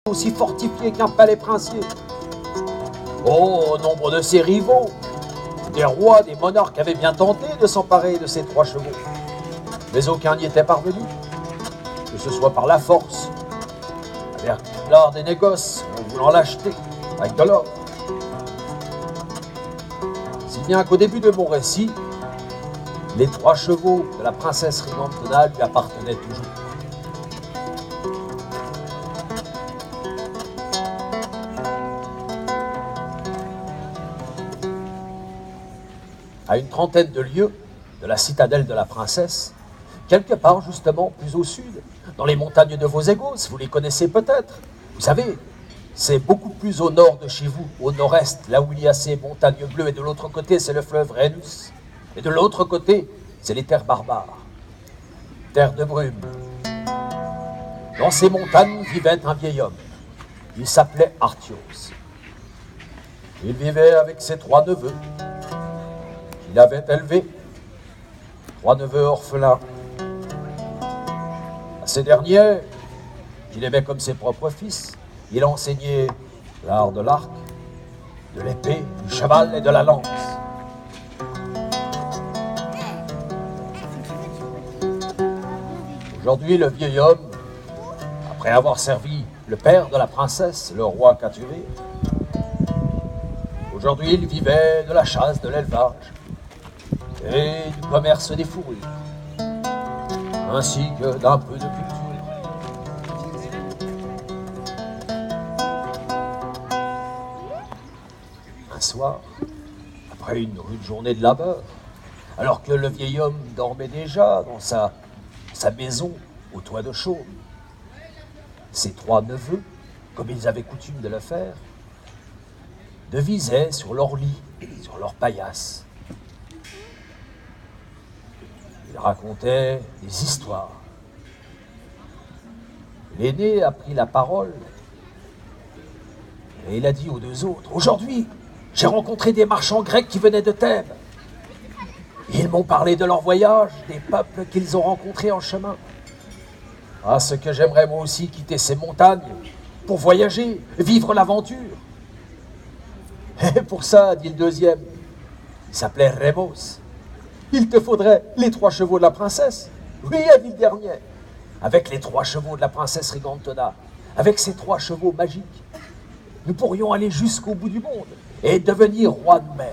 aussi fortifié qu'un palais princier. Oh, au nombre de ses rivaux, des rois, des monarques avaient bien tenté de s'emparer de ces 3 chevaux. Mais aucun n'y était parvenu, que ce soit par la force, avec l'art des négoces, en voulant l'acheter avec de l'or. Si bien qu'au début de mon récit, les 3 chevaux de la princesse Rigantona lui appartenaient toujours. À une trentaine de lieues de la citadelle de la princesse, quelque part justement plus au sud, dans les montagnes de Vosegos, vous les connaissez peut-être. Vous savez, c'est beaucoup plus au nord de chez vous, au nord-est, là où il y a ces montagnes bleues, et de l'autre côté, c'est le fleuve Rhenus. Et de l'autre côté, c'est les terres barbares, terres de brume. Dans ces montagnes vivait un vieil homme. Il s'appelait Artios. Il vivait avec ses 3 neveux. Il avait élevé 3 neveux orphelins. À ces derniers, qu'il aimait comme ses propres fils, il enseignait l'art de l'arc, de l'épée, du cheval et de la lance. Aujourd'hui, le vieil homme, après avoir servi le père de la princesse, le roi Katuré, aujourd'hui il vivait de la chasse, de l'élevage et du commerce des fourrures, ainsi que d'un peu de culture. Un soir, après une rude journée de labeur, alors que le vieil homme dormait déjà dans sa maison au toit de chaume, ses 3 neveux, comme ils avaient coutume de le faire, devisaient sur leur lit, sur leur paillasse. Ils racontaient des histoires. L'aîné a pris la parole et il a dit aux 2 autres, « Aujourd'hui, j'ai rencontré des marchands grecs qui venaient de Thèbes. Ils m'ont parlé de leur voyage, des peuples qu'ils ont rencontrés en chemin. Ah, ce que j'aimerais moi aussi quitter ces montagnes pour voyager, vivre l'aventure. Et pour ça, dit le deuxième, il s'appelait Remos. Il te faudrait les 3 chevaux de la princesse. Oui, a dit le dernier. Avec les 3 chevaux de la princesse Rigantona, avec ces 3 chevaux magiques, nous pourrions aller jusqu'au bout du monde et devenir rois nous-mêmes.